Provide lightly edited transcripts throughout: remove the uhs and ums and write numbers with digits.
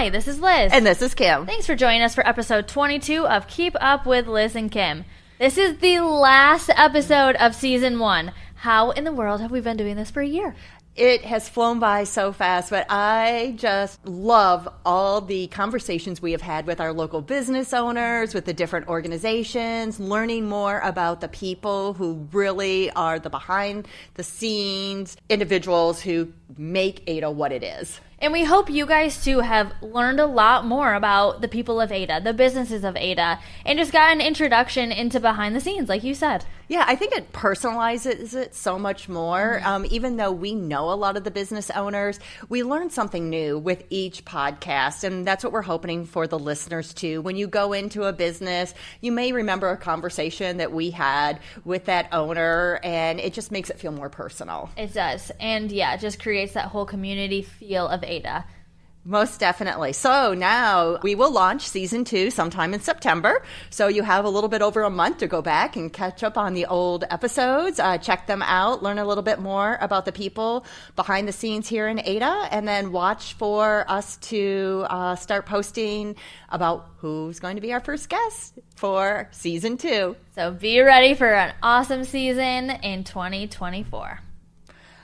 Hi, this is Liz. And this is Kim. Thanks for joining us for episode 22 of Keep Up with Liz and Kim. This is the last episode of season 1. How in the world have we been doing this for a year? It has flown by so fast, but I just love all the conversations we have had with our local business owners, with the different organizations, learning more about the people who really are the behind the scenes individuals who make Ada what it is. And we hope you guys, too, have learned a lot more about the people of Ada, the businesses of Ada, and just got an introduction into behind the scenes, like you said. Yeah, I think it personalizes it so much more. Even though we know a lot of the business owners, we learn something new with each podcast, and that's what we're hoping for the listeners, too. When you go into a business, you may remember a conversation that we had with that owner, and it just makes it feel more personal. It does. And, yeah, it just creates that whole community feel of Ada. Most definitely. So now we will launch season 2 sometime in September. So you have a little bit over a month to go back and catch up on the old episodes, check them out, learn a little bit more about the people behind the scenes here in Ada, and then watch for us to start posting about who's going to be our first guest for season 2. So be ready for an awesome season in 2024.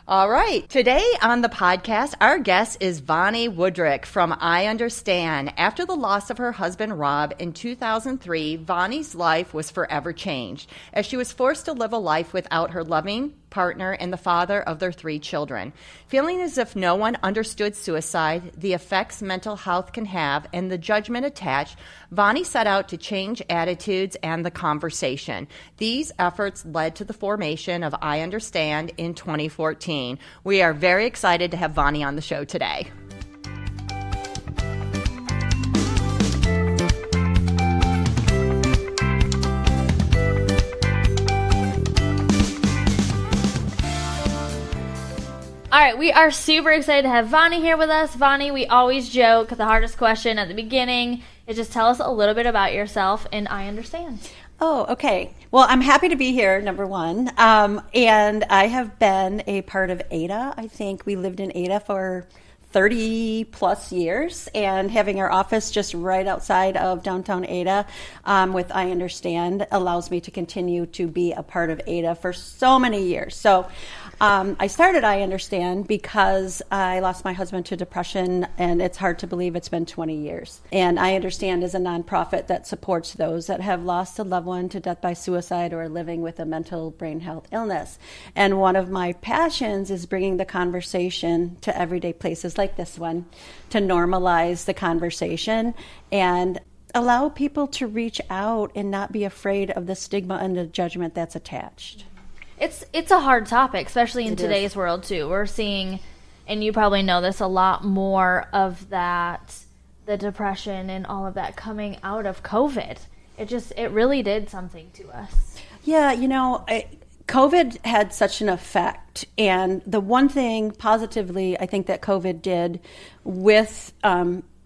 All right. Today on the podcast, our guest is Vonnie Woodrick from I Understand. After the loss of her husband, Rob, in 2003, Vonnie's life was forever changed as she was forced to live a life without her loving partner and the father of their 3 children. Feeling as if no one understood suicide, the effects mental health can have, and the judgment attached, Vonnie set out to change attitudes and the conversation. These efforts led to the formation of I Understand in 2014. We are very excited to have Vonnie on the show today. All right, we are super excited to have Vonnie here with us. Vonnie, we always joke the hardest question at the beginning is just tell us a little bit about yourself and I Understand. Oh, okay. Well, I'm happy to be here, number one. And I have been a part of Ada. I think we lived in Ada for 30 plus years, and having our office just right outside of downtown Ada with I Understand allows me to continue to be a part of Ada for so many years. So I started I Understand because I lost my husband to depression, and it's hard to believe it's been 20 years. And I Understand is a nonprofit that supports those that have lost a loved one to death by suicide or living with a mental brain health illness. And one of my passions is bringing the conversation to everyday places like this one to normalize the conversation and allow people to reach out and not be afraid of the stigma and the judgment that's attached. It's a hard topic, especially in today's world, too. We're seeing, and you probably know this, a lot more of that, the depression and all of that coming out of COVID. It really did something to us. Yeah, COVID had such an effect. And the one thing positively I think that COVID did with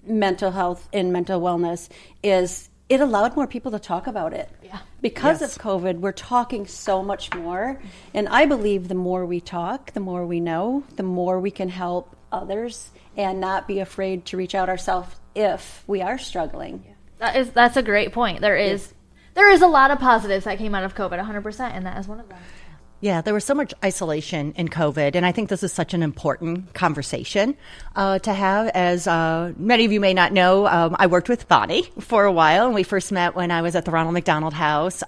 mental health and mental wellness is it allowed more people to talk about it. Yeah. Because of COVID, we're talking so much more. And I believe the more we talk, the more we know, the more we can help others and not be afraid to reach out ourselves if we are struggling. Yeah. That's a great point. There is a lot of positives that came out of COVID, 100%, and that is one of them. Yeah, there was so much isolation in COVID, and I think this is such an important conversation to have. As many of you may not know, I worked with Vonnie for a while, and we first met when I was at the Ronald McDonald House,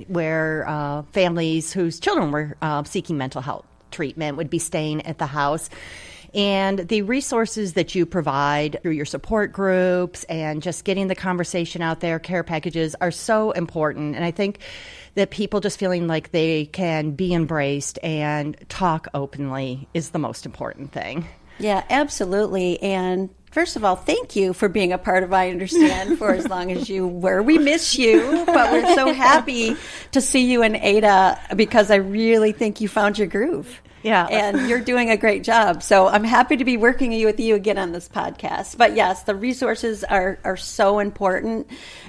where families whose children were seeking mental health treatment would be staying at the house. And the resources that you provide through your support groups and just getting the conversation out there, care packages, are so important. And I think that people just feeling like they can be embraced and talk openly is the most important thing. Yeah, absolutely. And first of all, thank you for being a part of I Understand for as long as you were. We miss you, but we're so happy to see you in Ada because I really think you found your groove. Yeah. And you're doing a great job. So I'm happy to be working with you again on this podcast. But yes, the resources are so important,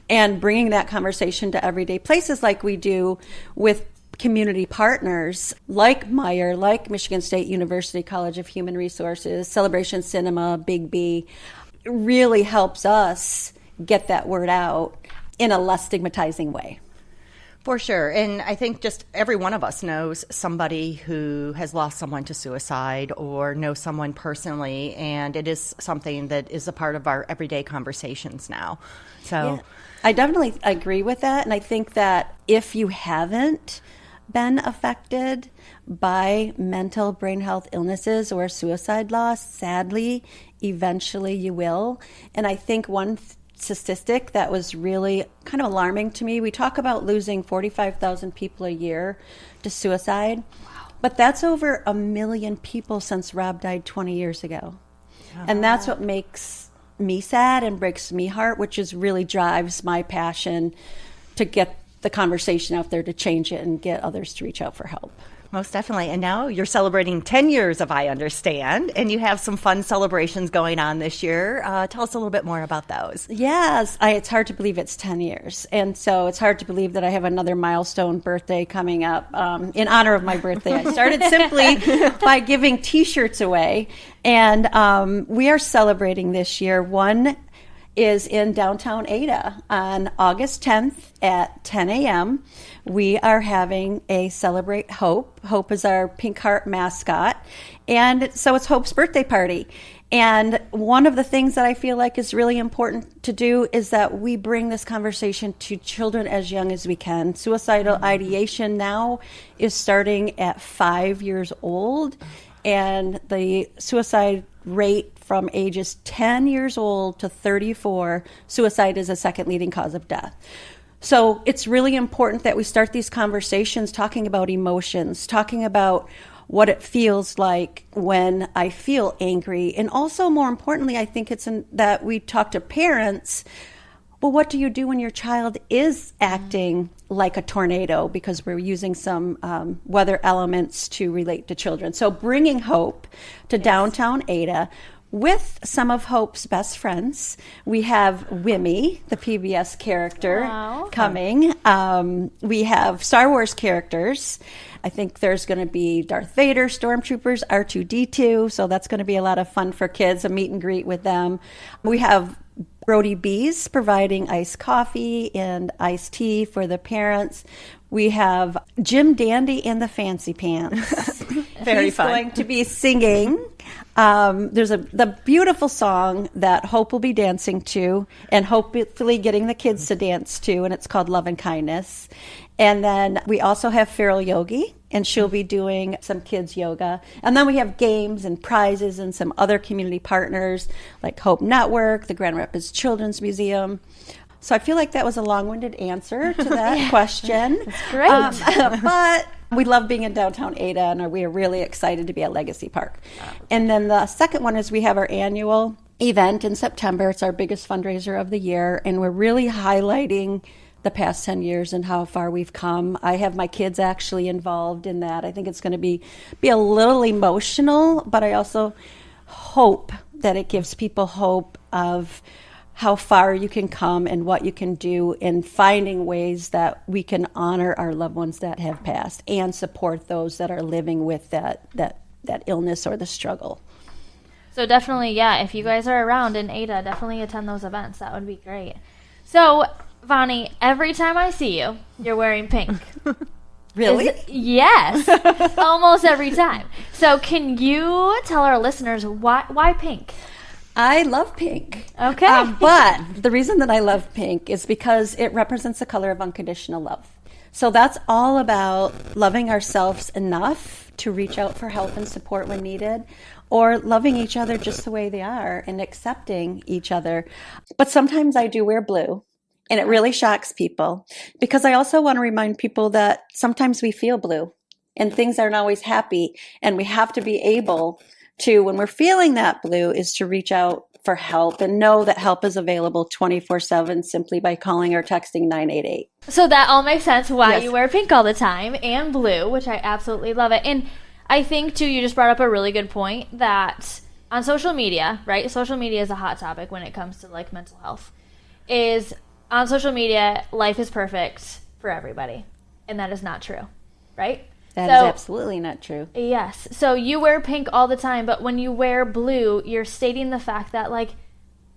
and bringing that conversation to everyday places like we do with community partners like Meyer, like Michigan State University College of Human Resources, Celebration Cinema, Big B, really helps us get that word out in a less stigmatizing way. For sure. And I think just every one of us knows somebody who has lost someone to suicide or knows someone personally. And it is something that is a part of our everyday conversations now. So I definitely agree with that. And I think that if you haven't been affected by mental brain health illnesses or suicide loss, sadly, eventually you will. And I think one statistic that was really kind of alarming to me, we talk about losing 45,000 people a year to suicide, but that's over 1 million people since Rob died 20 years ago. And that's what makes me sad and breaks me heart, which is really drives my passion to get the conversation out there, to change it and get others to reach out for help. Most definitely. And now you're celebrating 10 years of I Understand, and you have some fun celebrations going on this year. Tell us a little bit more about those. Yes, it's hard to believe it's 10 years. And so it's hard to believe that I have another milestone birthday coming up in honor of my birthday. I started simply by giving T-shirts away, and we are celebrating this year. One is in downtown Ada on August 10th at 10 a.m. We are having a Celebrate Hope. Hope is our Pink Heart mascot. And so it's Hope's birthday party. And one of the things that I feel like is really important to do is that we bring this conversation to children as young as we can. Suicidal ideation now is starting at 5 years old. And the suicide rate from ages 10 years old to 34, suicide is a second leading cause of death. So it's really important that we start these conversations talking about emotions, talking about what it feels like when I feel angry. And also, more importantly, I think that we talk to parents. Well, what do you do when your child is acting like a tornado? Because we're using some weather elements to relate to children. So bringing hope to downtown Ada with some of Hope's best friends. We have Wimmy, the PBS character, coming. We have Star Wars characters. I think there's going to be Darth Vader, Stormtroopers, R2-D2. So that's going to be a lot of fun for kids, a meet and greet with them. We have Brody Bees providing iced coffee and iced tea for the parents. We have Jim Dandy and the Fancy Pants. Very He's fun. going to be singing. There's the beautiful song that Hope will be dancing to and hopefully getting the kids to dance to, and it's called Love and Kindness. And then we also have Feral Yogi, and she'll be doing some kids yoga. And then we have games and prizes and some other community partners like Hope Network, the Grand Rapids Children's Museum. So I feel like that was a long-winded answer to that question. That's great. But we love being in downtown Ada, and we are really excited to be at Legacy Park. And then the second one is we have our annual event in September. It's our biggest fundraiser of the year, and we're really highlighting the past 10 years and how far we've come. I have my kids actually involved in that. I think it's going to be a little emotional, but I also hope that it gives people hope of how far you can come and what you can do in finding ways that we can honor our loved ones that have passed and support those that are living with that illness or the struggle. So definitely, yeah, if you guys are around in Ada, definitely attend those events. That would be great. So, Vonnie, every time I see you, you're wearing pink. Really? Yes. Almost every time. So can you tell our listeners why pink? I love pink. Okay. But the reason that I love pink is because it represents the color of unconditional love. So that's all about loving ourselves enough to reach out for help and support when needed, or loving each other just the way they are and accepting each other. But sometimes I do wear blue, and it really shocks people because I also want to remind people that sometimes we feel blue and things aren't always happy, and we have to be able to, when we're feeling that blue, is to reach out for help and know that help is available 24/7 simply by calling or texting 988. So that all makes sense why Yes. you wear pink all the time and blue, which I absolutely love it. And I think, too, you just brought up a really good point that on social media, right? Social media is a hot topic when it comes to, like, mental health. Is on social media, life is perfect for everybody. And that is not true, right? That is absolutely not true. Yes. So you wear pink all the time, but when you wear blue, you're stating the fact that, like,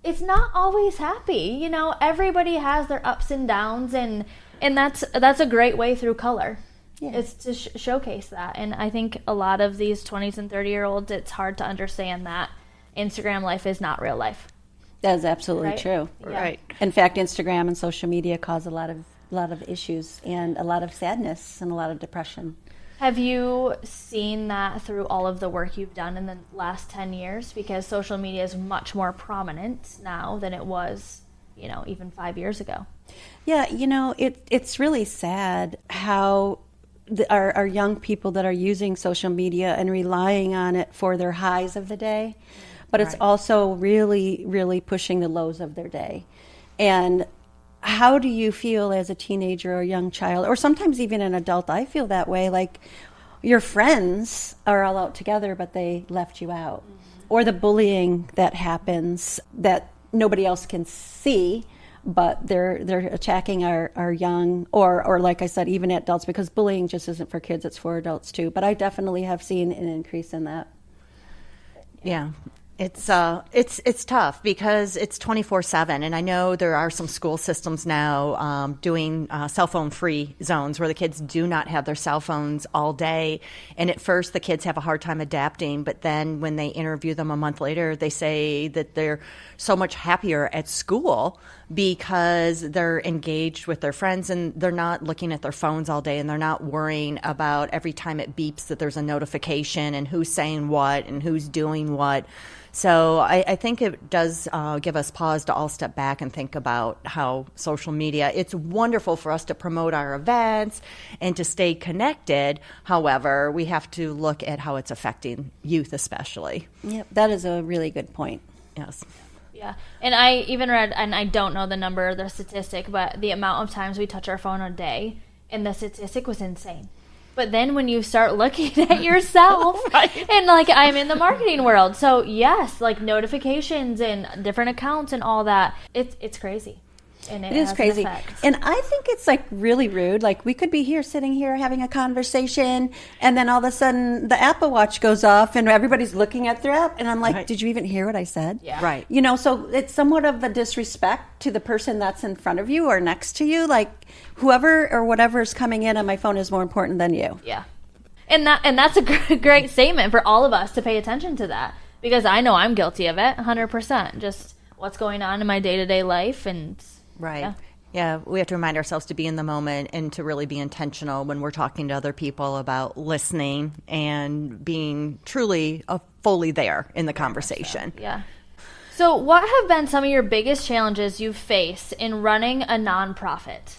it's not always happy. You know, everybody has their ups and downs, and that's a great way through color. Yeah. It's to showcase that. And I think a lot of these 20s and 30-year-olds, it's hard to understand that Instagram life is not real life. That is absolutely true. Yeah. Right. In fact, Instagram and social media cause a lot of issues and a lot of sadness and a lot of depression. Have you seen that through all of the work you've done in the last 10 years? Because social media is much more prominent now than it was, you know, even 5 years ago. Yeah, you know, it's really sad how our young people that are using social media and relying on it for their highs of the day, but it's also really, really pushing the lows of their day. And how do you feel as a teenager or a young child, or sometimes even an adult? I feel that way, like your friends are all out together, but they left you out. Mm-hmm. Or the bullying that happens that nobody else can see, but they're attacking our young, or like I said, even adults, because bullying just isn't for kids, it's for adults too. But I definitely have seen an increase in that. Yeah. It's tough because it's 24/7, and I know there are some school systems now doing cell phone free zones where the kids do not have their cell phones all day. And at first, the kids have a hard time adapting, but then when they interview them a month later, they say that they're so much happier at school because they're engaged with their friends and they're not looking at their phones all day, and they're not worrying about every time it beeps that there's a notification and who's saying what and who's doing what. So I think it does give us pause to all step back and think about how social media, it's wonderful for us to promote our events and to stay connected. However, we have to look at how it's affecting youth especially. Yep, that is a really good point. Yes. Yeah, and I even read, and I don't know the number or the statistic, but the amount of times we touch our phone a day, and the statistic was insane. But then when you start looking at yourself, and like I'm in the marketing world, so yes, like notifications and different accounts and all that, it's crazy. And it is crazy. And I think it's like really rude. Like we could be sitting here having a conversation, and then all of a sudden the Apple Watch goes off and everybody's looking at their app, and I'm like, did you even hear what I said? Yeah. Right. You know, so it's somewhat of a disrespect to the person that's in front of you or next to you. Like whoever or whatever is coming in on my phone is more important than you. Yeah. And that's a great statement for all of us to pay attention to that, because I know I'm guilty of it 100%. Just what's going on in my day-to-day life. And right. Yeah, we have to remind ourselves to be in the moment and to really be intentional when we're talking to other people about listening and being truly fully there in the conversation. So, yeah. So what have been some of your biggest challenges you've faced in running a nonprofit?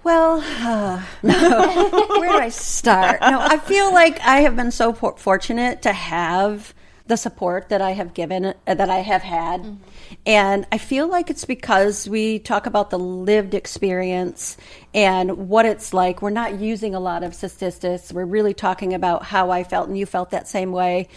Well, where do I start? No, I feel like I have been so fortunate to have the support that I have given, that I have had. Mm-hmm. And I feel like it's because we talk about the lived experience and what it's like. We're not using a lot of statistics. We're really talking about how I felt, and you felt that same way.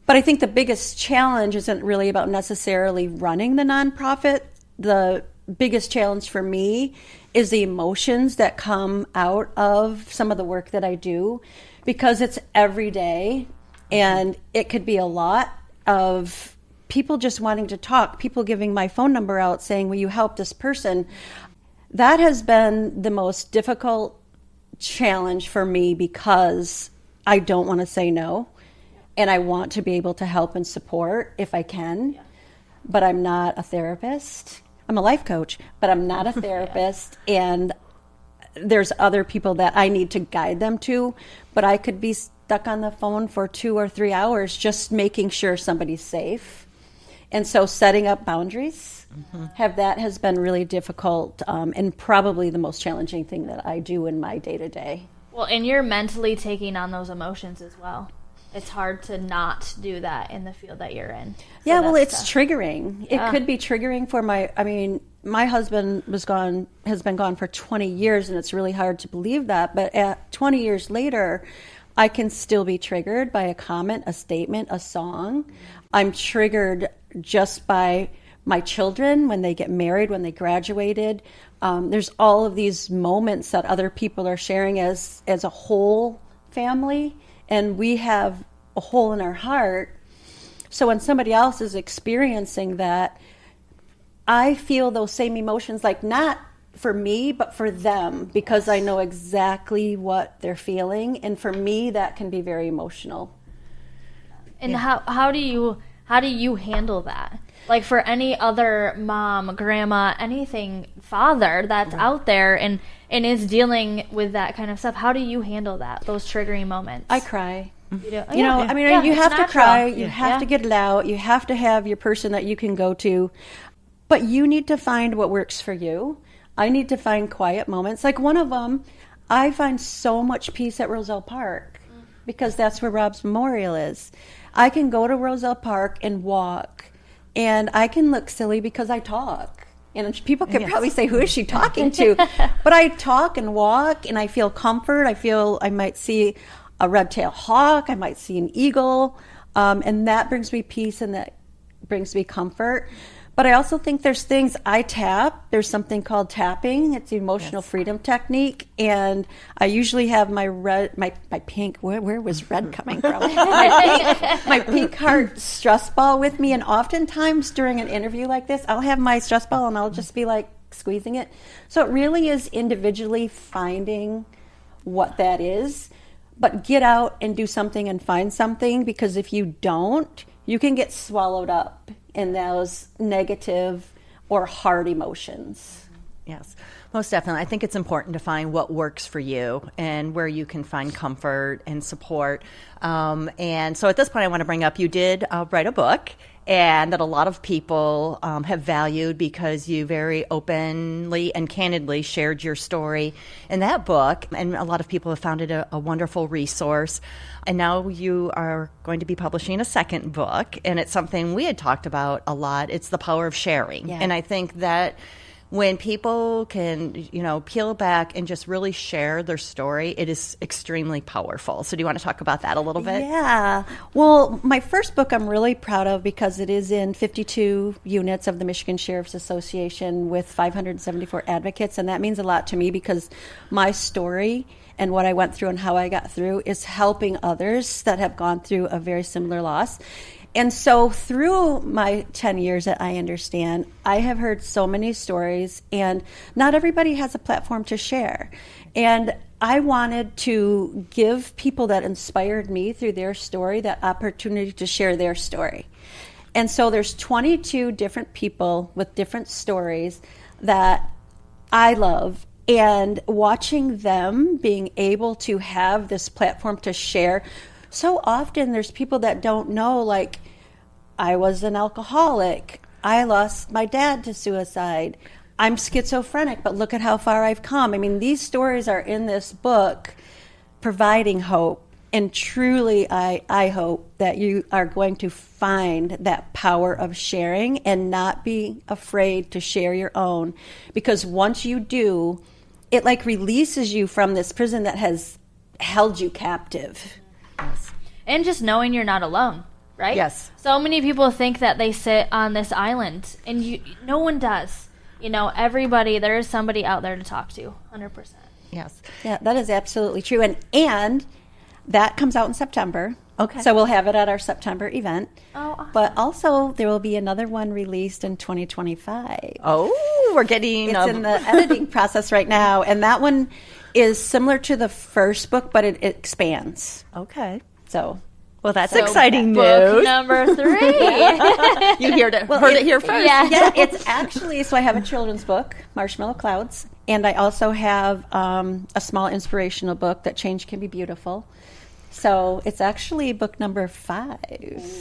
But I think the biggest challenge isn't really about necessarily running the nonprofit. The biggest challenge for me is the emotions that come out of some of the work that I do, because it's every day. And it could be a lot of people just wanting to talk, people giving my phone number out saying, will you help this person? That has been the most difficult challenge for me, because I don't want to say no. And I want to be able to help and support if I can. Yeah. But I'm not a therapist. I'm a life coach, but I'm not a therapist. And there's other people that I need to guide them to. But I could be stuck on the phone for 2 or 3 hours just making sure somebody's safe. And so setting up boundaries has been really difficult, and probably the most challenging thing that I do in my day-to-day. Well, and you're mentally taking on those emotions as well. It's hard to not do that in the field that you're in. So yeah, well, it's triggering. Yeah. It could be triggering for my husband has been gone for 20 years, and it's really hard to believe that. But at 20 years later, I can still be triggered by a comment, a statement, a song. I'm triggered just by my children when they get married, when they graduated. There's all of these moments that other people are sharing as a whole family, and we have a hole in our heart. So when somebody else is experiencing that, I feel those same emotions, like not for me, but for them, because I know exactly what they're feeling. And for me, that can be very emotional. And how do you handle that? Like for any other mom, grandma, anything, father that's out there and is dealing with that kind of stuff, how do you handle that, those triggering moments? I cry. You do? You know, I mean, you have to cry, you have to get it out, you have to have your person that you can go to, but you need to find what works for you. I need to find quiet moments. Like one of them, I find so much peace at Roselle Park because that's where Rob's memorial is. I can go to Roselle Park and walk, and I can look silly because I talk. And people can probably say, who is she talking to? But I talk and walk, and I feel comfort. I feel I might see a red-tailed hawk. I might see an eagle. And that brings me peace, and that brings me comfort. But I also think there's things I tap. There's something called tapping. It's the emotional freedom technique. And I usually have my pink, where was red coming from? my pink heart stress ball with me. And oftentimes during an interview like this, I'll have my stress ball and I'll just be like squeezing it. So it really is individually finding what that is. But get out and do something and find something, because if you don't, you can get swallowed up in those negative or hard emotions. Yes, most definitely. I think it's important to find what works for you and where you can find comfort and support. And so at this point, I want to bring up, you did write a book, and that a lot of people have valued because you very openly and candidly shared your story in that book. And a lot of people have found it a wonderful resource. And now you are going to be publishing a second book, and it's something we had talked about a lot. It's the power of sharing. Yeah. And I think that when people can, peel back and just really share their story, it is extremely powerful. So do you want to talk about that a little bit? Yeah. Well, my first book I'm really proud of because it is in 52 units of the Michigan Sheriff's Association with 574 advocates. And that means a lot to me because my story and what I went through and how I got through is helping others that have gone through a very similar loss. And so through my 10 years at I Understand, I have heard so many stories, and not everybody has a platform to share. And I wanted to give people that inspired me through their story that opportunity to share their story. And so there's 22 different people with different stories that I love. And watching them being able to have this platform to share, so often there's people that don't know, like, I was an alcoholic. I lost my dad to suicide. I'm schizophrenic, but look at how far I've come. I mean, these stories are in this book providing hope. And truly, I hope that you are going to find that power of sharing and not be afraid to share your own. Because once you do, it like releases you from this prison that has held you captive. Yes. And just knowing you're not alone, right? Yes. So many people think that they sit on this island, and no one does. Everybody, there is somebody out there to talk to, 100%. Yes. Yeah, that is absolutely true. And that comes out in September. Okay. So we'll have it at our September event. Oh, awesome. But also there will be another one released in 2025. Oh, we're getting... It's in the editing process right now. And that one is similar to the first book, but it expands. Okay. So... Well, that's exciting book news. number 3. You heard it here first. Yeah, it's actually, so I have a children's book, Marshmallow Clouds, and I also have a small inspirational book, That Change Can Be Beautiful. So it's actually book number 5.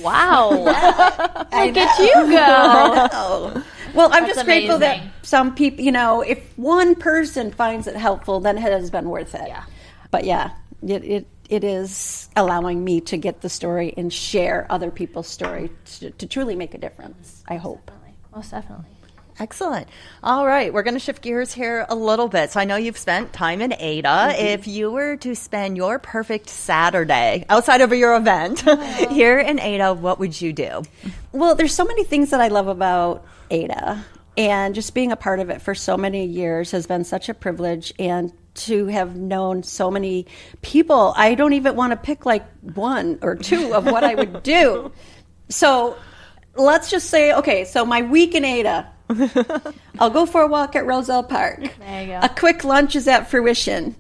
Wow. Look at you go. Well, I'm just grateful that some people, if one person finds it helpful, then it has been worth it. Yeah. But yeah, it is allowing me to get the story and share other people's story to truly make a difference, I hope. Most definitely. Excellent. All right, we're going to shift gears here a little bit. So I know you've spent time in Ada. Mm-hmm. If you were to spend your perfect Saturday outside of your event here in Ada, what would you do? Well, there's so many things that I love about Ada. And just being a part of it for so many years has been such a privilege, and to have known so many people. I don't even want to pick like one or two of what I would do. So let's just say, okay, so my week in Ada, I'll go for a walk at Roselle Park. There you go. A quick lunch is at Fruition.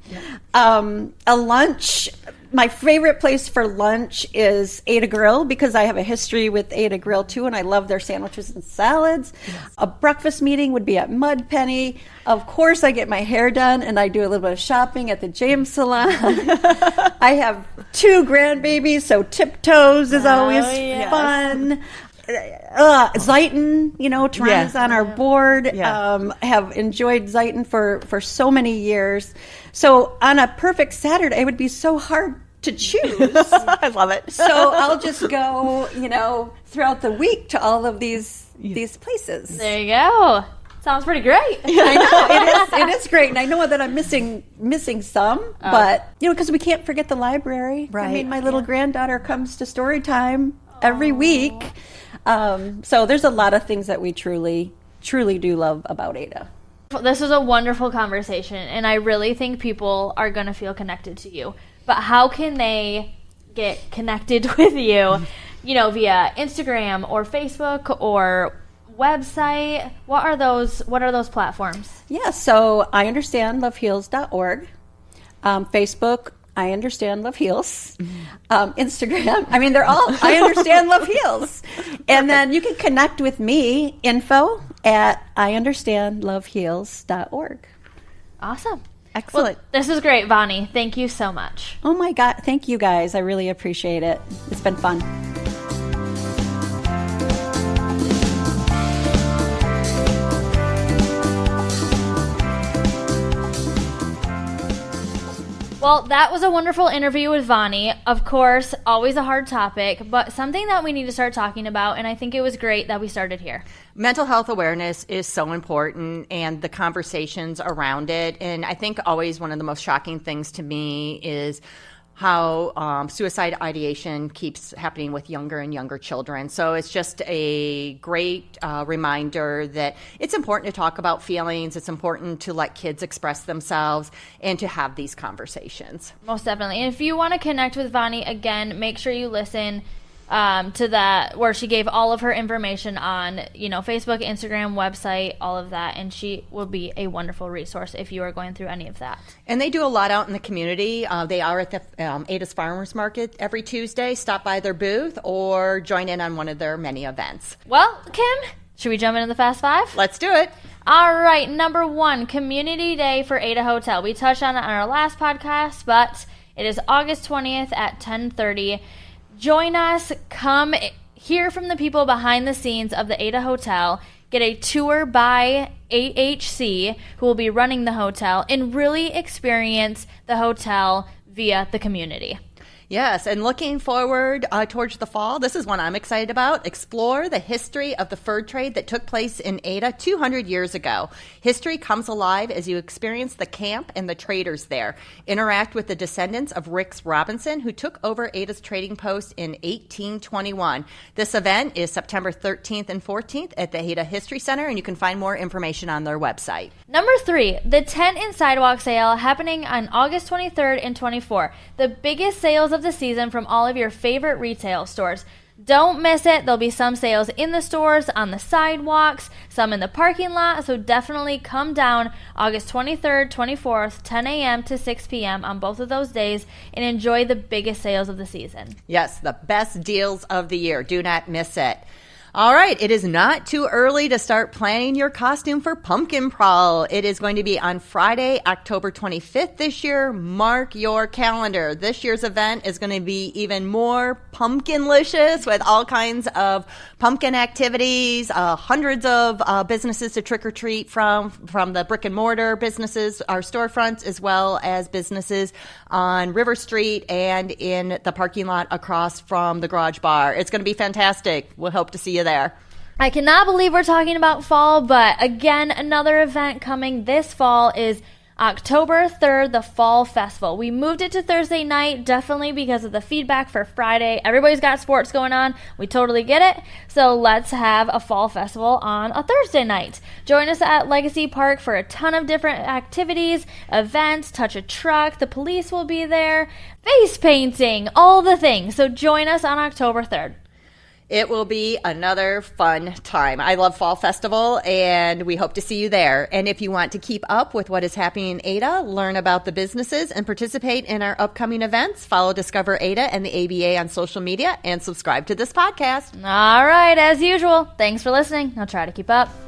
A lunch, my favorite place for lunch is Ada Grill, because I have a history with Ada Grill too, and I love their sandwiches and salads. Yes. A breakfast meeting would be at Mud Penny. Of course, I get my hair done, and I do a little bit of shopping at the James Salon. I have 2 grandbabies, so Tiptoes is always fun. Zayton, Tarana's on our board. Have enjoyed Zayton for so many years. So on a perfect Saturday, it would be so hard to choose. I love it. So I'll just go, throughout the week to all of these places. There you go. Sounds pretty great. I know it is great, and I know that I'm missing some, but because we can't forget the library. Right. I mean, my little granddaughter comes to story time every week. So there's a lot of things that we truly do love about Ada. This was a wonderful conversation, and I really think people are going to feel connected to you. But how can they get connected with you, via Instagram or Facebook or website? What are those platforms? Yeah, so IunderstandLoveHeals.org, Facebook, I Understand Love Heals, Instagram. I mean, they're all I Understand Love Heals. And then you can connect with me, info at IunderstandLoveHeals.org. Awesome. Excellent. Well, this is great, Vonnie. Thank you so much. Oh my God. Thank you guys. I really appreciate it. It's been fun. Well, that was a wonderful interview with Vonnie. Of course, always a hard topic, but something that we need to start talking about, and I think it was great that we started here. Mental health awareness is so important, and the conversations around it. And I think always one of the most shocking things to me is how suicide ideation keeps happening with younger and younger children. So it's just a great reminder that it's important to talk about feelings. It's important to let kids express themselves and to have these conversations. Most definitely. And if you want to connect with Vonnie, again, make sure you listen to that, where she gave all of her information on, Facebook, Instagram, website, all of that. And she will be a wonderful resource if you are going through any of that. And they do a lot out in the community. They are at the Ada's Farmers Market every Tuesday. Stop by their booth or join in on one of their many events. Well, Kim, should we jump into the Fast Five? Let's do it. All right. Number 1, Community Day for Ada Hotel. We touched on it on our last podcast, but it is August 20th at 10:30. Join us. Come hear from the people behind the scenes of the Ada Hotel. Get a tour by AHC, who will be running the hotel, and really experience the hotel via the community. Yes, and looking forward towards the fall, this is one I'm excited about. Explore the history of the fur trade that took place in Ada 200 years ago. History comes alive as you experience the camp and the traders there. Interact with the descendants of Rix Robinson, who took over Ada's trading post in 1821. This event is September 13th and 14th at the Ada History Center, and you can find more information on their website. Number 3, the Tent and Sidewalk Sale, happening on August 23rd and 24th. The biggest sales of the season from all of your favorite retail stores. Don't miss it. There'll be some sales in the stores, on the sidewalks, some in the parking lot, so definitely come down August 23rd, 24th, 10 a.m. to 6 p.m. on both of those days and enjoy the biggest sales of the season. Yes, the best deals of the year. Do not miss it. All right, it is not too early to start planning your costume for Pumpkin Prowl. It is going to be on Friday, October 25th this year. Mark your calendar. This year's event is going to be even more pumpkinlicious with all kinds of pumpkin activities, hundreds of businesses to trick-or-treat from the brick-and-mortar businesses, our storefronts, as well as businesses on River Street and in the parking lot across from the Garage Bar. It's going to be fantastic. We'll hope to see you there. I cannot believe we're talking about fall, but again, another event coming this fall is October 3rd, the Fall Festival. We moved it to Thursday night, definitely because of the feedback for Friday. Everybody's got sports going on. We totally get it. So let's have a Fall Festival on a Thursday night. Join us at Legacy Park for a ton of different activities, events, touch a truck. The police will be there, face painting, all the things. So join us on October 3rd. It will be another fun time. I love Fall Festival, and we hope to see you there. And if you want to keep up with what is happening in Ada, learn about the businesses, and participate in our upcoming events, follow Discover Ada and the ABA on social media, and subscribe to this podcast. All right, as usual, thanks for listening. I'll try to keep up.